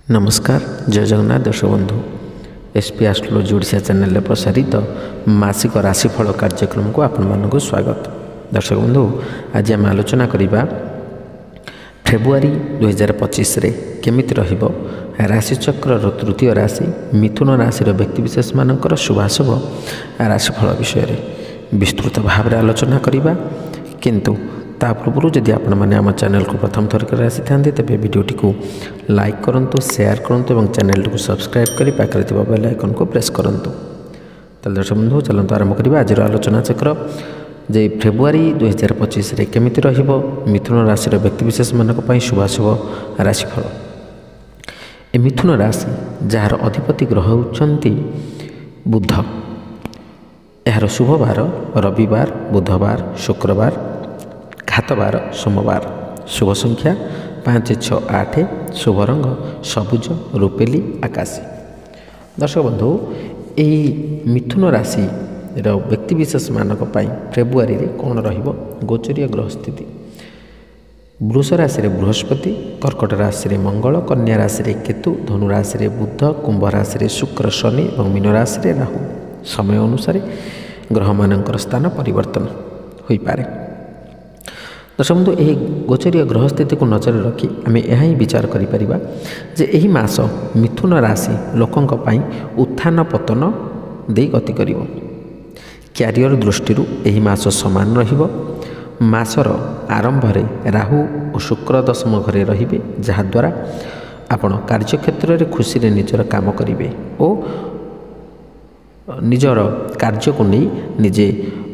नमस्कार जय जगन्नाथ दर्शक बंधु एसपी एस्ट्रोलॉजी ओडिशा चैनल प्रसारित मासिक राशिफल कार्यक्रम को आपण मानक स्वागत। दर्शक बंधु आज आम आलोचना करवा फेब्रुआरी 2025 रे केमिति रहिबो राशिचक्र तृतीय राशि मिथुन राशि व्यक्तिविशेष मानकर शुभाशुभ राशिफल विषय विस्तृत भाव में आलोचना करवा। किंतु ता पूर्व जदि आपण मैंने आम चैनल को प्रथम थर कर आसी था तेज भिडटी को लाइक करूँ, शेयर करूँ और चैनल को सब्सक्राइब कर पाखे बेल आइकन को प्रेस करूँ। तो दर्शक बंधु चलते आरंभ करवा आज आलोचना चक्र जे फेब्रुआरी 2025 रे केमिति रहिबो मिथुन राशि व्यक्तिविशेष मानक शुभाशुभ राशिफल। ए मिथुन राशि जार अधिपति ग्रह होउछंती बुध, यार शुभवार रविवार, बुधवार, शुक्रवार, घातवार, सोमवार, शुभ संख्या 5, 6, 8, शुभ रंग सबुज, रुपेली, आकाशी। दर्शक बंधु यही मिथुन राशि व्यक्तिविशेष मानक फेब्रुआरी रे कौन रहिबो गोचरीय ग्रह स्थिति। वृष राशि बृहस्पति, कर्कट राशि मंगल, कन्या राशि केतु, धनु राशि बुध, कुंभ राशि शुक्र, शनि और मीन राशि राहु। समय अनुसार ग्रह मानकर स्थान परिवर्तन हो पारे। दर्शक बंधु यही गोचरीय ग्रह स्थिति को नजर रखी आम यह विचार करिपरिबा जे एही मास मिथुन राशि लोकों उत्थान पतन दे गति करिवो। क्यारियर दृष्टि यही मास समान रहिबो। मासर आरंभ में राहु और शुक्र दशम घरे रहिबे, जहाद्वारा आपण कार्यक्षेत्र में खुशी रे निजर काम करिवे और निजर कार्य को नहीं निजे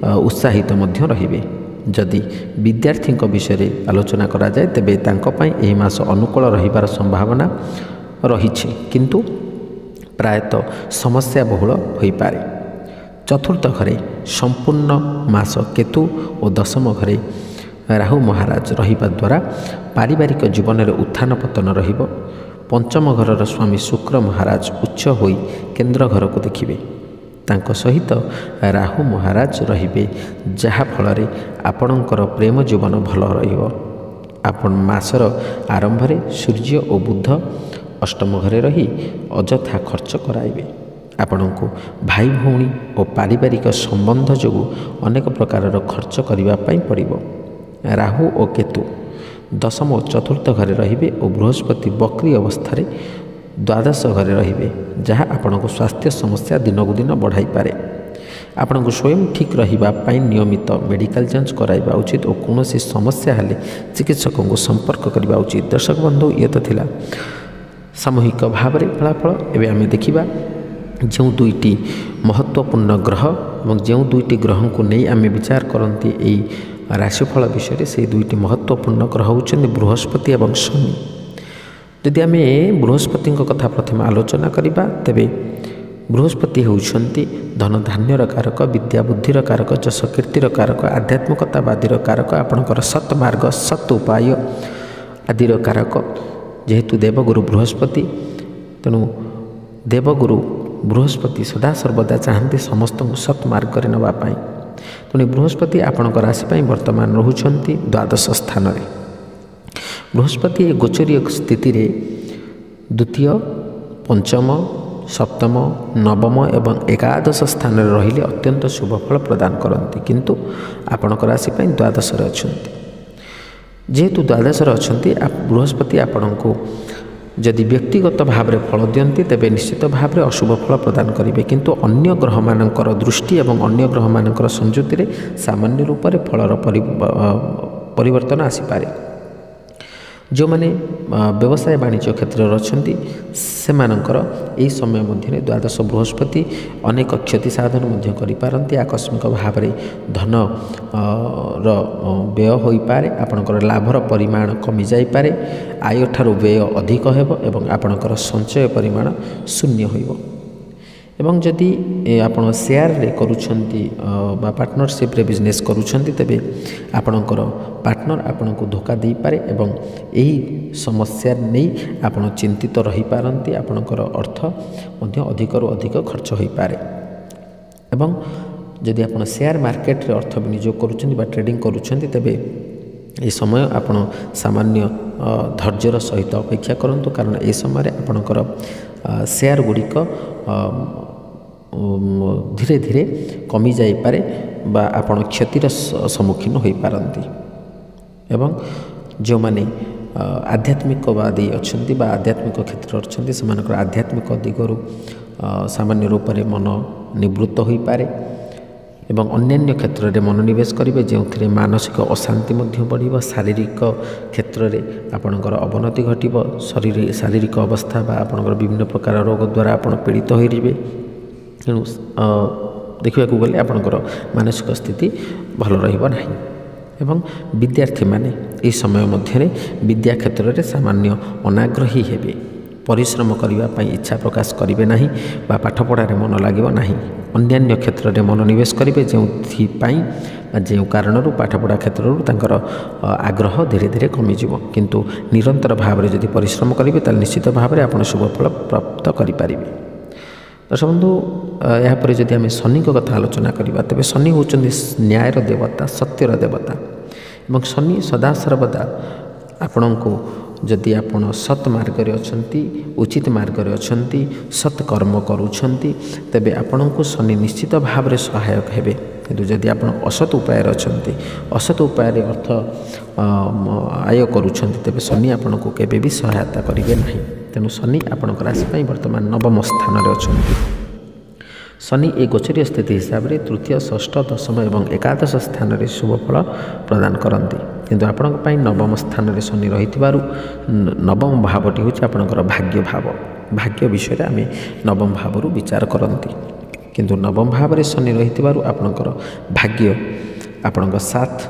उत्साहित मध्य रहिबे। जदि विद्यार्थी विषय आलोचना करा जाए तेबे तांको पई एही मास अनुकूल रहिबार संभावना रहिछि, किंतु प्रायतः समस्या बहुल होई पारे। चतुर्थ घरे संपूर्ण मास केतु और दशम घरे राहु महाराज रहिबा द्वारा पारिवारिक जीवन में उत्थान पतन रहिबो। पंचम घरर स्वामी शुक्र महाराज उच्च होई केंद्र घर को देखिबे। तांको सहित राहु महाराज रहिबे, जहा फल आपणकर प्रेम जीवन भल रहिबो। आपण मासर आरंभ में सूर्य और बुध अष्टम घरे रही अजथा खर्च कराइबे। आपण को भाई भौणी और पारिवारिक संबंध जो अनेक प्रकार खर्च करने पड़ो। राहु और केतु दशम और चतुर्थ घरे रहिबे और बृहस्पति बक्री अवस्था द्वादश घरे रहिबे, जहाँ आपण को स्वास्थ्य समस्या दिनकू दिन बढ़ाई पारे। आपण को स्वयं ठीक रहिबा पाई नियमित मेडिकल जांच कराइबा उचित और कौन समस्या हेले चिकित्सक को संपर्क करने उचित। दर्शक बंधु ये तो थिला सामूहिक भाव में फलाफल। एवं आम देखा जो दुईटी महत्वपूर्ण ग्रह और जो दुईटी ग्रह को नहीं आम विचार करती यही राशिफल विषय से दुईटी महत्वपूर्ण ग्रह होउछन्ति बृहस्पति और शनि। यदि आम बृहस्पति कथा प्रथम आलोचना करवा तेबे बृहस्पति होउछन्ति धन धान्यर कारक, विद्या बुद्धिर कारक, जश कीर्तिर कारक, आध्यात्मिकतावादीर कारक, आपणकर सत् मार्ग सत् उपाय आदिर कारक। जेहेतु देवगुरु बृहस्पति, तेणु देवगुरु बृहस्पति सदा सर्वदा चाहते समस्त सत् मार्ग में नापी। तेणु बृहस्पति आपण राशि वर्तमान रोचंती द्वादश स्थान रे। बृहस्पति गोचरीय स्थिति रे द्वितीय, पंचम, सप्तम, नवम एवं एकादश स्थान में रहिले अत्यंत शुभ फल प्रदान करती, किंतु आपण राशि द्वादश अच्छे। जेहेतु द्वादश अच्छे बृहस्पति आपण को जदि व्यक्तिगत भाव में फल दियंती तेबे निश्चित भाव में अशुभ फल प्रदान करेंगे, किंतु अन्य ग्रह मानकर दृष्टि और अन्य ग्रह मानकर संयुति रे सामान्य रूप से फलर परिवर्तन आसीपारे। जो माने व्यवसाय वाणिज्य क्षेत्र में अच्छी से यही समय मध्य द्वादश बृहस्पति अनेक क्षति साधन करिपारନ୍ତି। आकस्मिक भाव में धन व्यय हो पारे, आपणकर लाभर परिमाण कमी जाइपारे, आय ठारू व्यय अधिक हेब एवं आपणकर संचय परिमाण शून्य होइबो। एवं जदि आपण शेयर रे करूछंती बा पार्टनरशिप रे बिजनेस करूछंती तेबे आपणकर पार्टनर आपण को धोखा दे पारे एवं यही समस्या नहीं आपण चिंतित रही पारंती। आपणकर अर्थ मध्य अधिकरू अधिक खर्च हो पारे। एवं जदि आपण शेयर मार्केट रे अर्थ विनियोग करूछंती बा ट्रेडिंग करूछंती तेबे ए समय आपण सामान्य धैर्यर सहित अपेक्षा करंतु कारण ए समय आपणकर शेयर गुड़िक धीरे धीरे कमी जाइपारे बा आपण क्षतिर सम्मुखीन हो पारती एवं जो माने आध्यात्मिकवादी अच्छा बा आध्यात्मिक क्षेत्र अच्छा से आध्यात्मिक दिगरु सामान्य रूप से मन निवृत्त हो पारे एवं अन्यान्य क्षेत्र में मनोनिवेश करेंगे जो मानसिक अशांति बढ़ शारीरिक क्षेत्र में आपणकर अवनति घटव शारीरिक अवस्था बा आपणकर विभिन्न प्रकार रोग द्वारा आप पीड़ित हो तेणु देखा गले आपणकर मानसिक स्थिति भल रही एवं विद्यार्थी माने इस समय मध्य विद्या क्षेत्र में सामान्य अनाग्रही हेबे परिश्रम करने इच्छा प्रकाश करेंगे ना पाठ पढ़ार मन लगे ना अन्यान्य क्षेत्र में मनोनिवेश करेंगे जो कारण पाठपढ़ा क्षेत्र आग्रह धीरे धीरे कमिज किंतु निरंतर भाव में जदि परिश्रम करेंगे तो निश्चित भाव में आप शुभफल प्राप्त करें। दर्शक बंधु यापर जदि आम शनि कथा आलोचना करवा तेज शनि होउछन्ति न्यायर देवता सत्यर देवता और शनि सदा सर्वदा आपण को जदि आपण सत् मार्ग अच्छी उचित मार्ग अच्छी सत्कर्म करुँच तेबे आपण को शनि निश्चित भाव में सहायक हेबे किंतु जदि आप असत उपाय अच्छा असत उपाय अर्थ आय करुँच तेबे शनि आपण को केबे भी सहायता करेंगे ना तेणु शनि आपण राशि बर्तमान नवम स्थान अच्छा शनि ए गोचरीय स्थिति हिसाब से तृतीय षष्ठ दशम और एकादश स्थान में शुभफल प्रदान करती किंतु आपण नवम स्थान में शनि रही नवम भावटी हूँ आपणकर भाग्य भाव भाग्य विषय आम नवम भाव विचार करती किंतु नवम भाव में शनि रही आपणकर भाग्य आपण साथ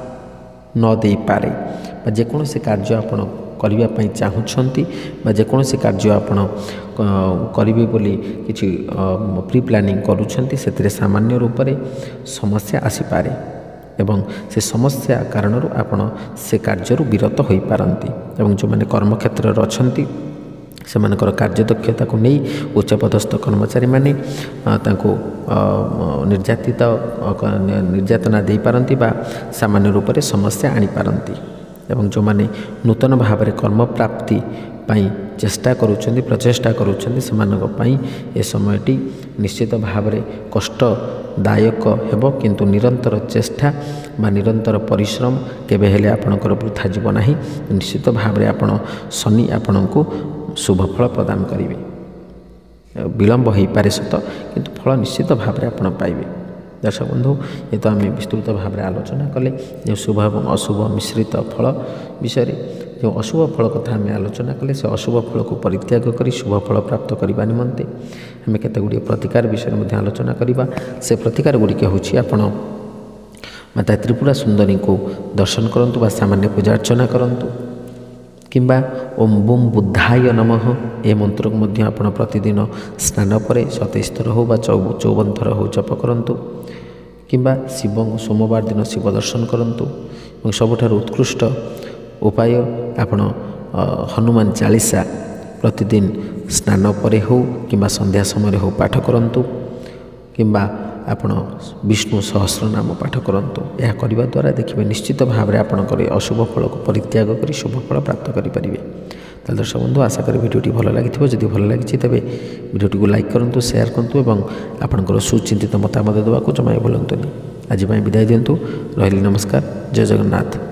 न दे पारे जेकोसी कार्य आपण करने चाहूँगी जेकोसी कार्य आपण करेंगे बोली किसी प्री प्लानिंग करुँच से सामान्य रूप से समस्या आसीपे एवं से समस्या कारण आपण से कार्य विरत हो पारती एवं जो मैंने कर्मक्षेत्र अच्छा से कार्यदक्षता को नहीं उच्चपदस्थ कर्मचारी माने निर्यातना दे पारती बा सामान्य रूप से समस्या आनी पारती एवं जो माने नूतन भाव में कर्म प्राप्ति चेष्टा करुँच प्रचेष्टा करुँच ए समयटी निश्चित भाव में कष्टदायक हेबो किंतु निरंतर चेष्टा बा निरंतर परिश्रम केबे हेले आपणकर वृथा जीव नाही निश्चित भाव में आपण शनि आपण को शुभफल प्रदान करेंगे विलंब हो पारे सत किंतु फल निश्चित भाव में आपण पाइबे। दर्शक बंधु ये तो आम विस्तृत भाव में आलोचना कले जो शुभ और अशुभ मिश्रित फल विषय जो अशुभ फल कथा आम आलोचना कले से अशुभ फल को परित्याग कर शुभ फल प्राप्त करने निमंते आम केते गुड़िए प्रतिकार विषय में आलोचना करवा से प्रतिकार गुड़िक हूँ आपण माता त्रिपुरा सुंदरी को दर्शन करूँ बा सामान्य पूजा अर्चना करूँ किंबा ओम बुम बुद्धाय नमः ए मंत्र को आप प्रतिदिन स्नान पर 27 थर हो 54 थर हो जप करूँ किंबा शिव सोमवार दिन शिव दर्शन करूँ और सबुठार उत्कृष्ट उपाय आपण हनुमान चालीसा प्रतिदिन स्नान पर हो किंबा संध्या समय हो पाठ करूँ किंबा आपण विष्णु सहस्रनाम पाठ करूँ यह करने द्वारा देखिए निश्चित भाव में आपणकर अशुभ फल को परित्याग कर शुभ फल प्राप्त करेंगे। दर्शक बंधु आशा करी भिडियोटी भल लगी जदि भल लगी तेज भिडियोटी को लाइक करूँ शेयर करूँ और आपणकर सुचिंतित मतामत देवाक जमा भूलुनि। आज विदाय दिंतु रही नमस्कार जय जगन्नाथ।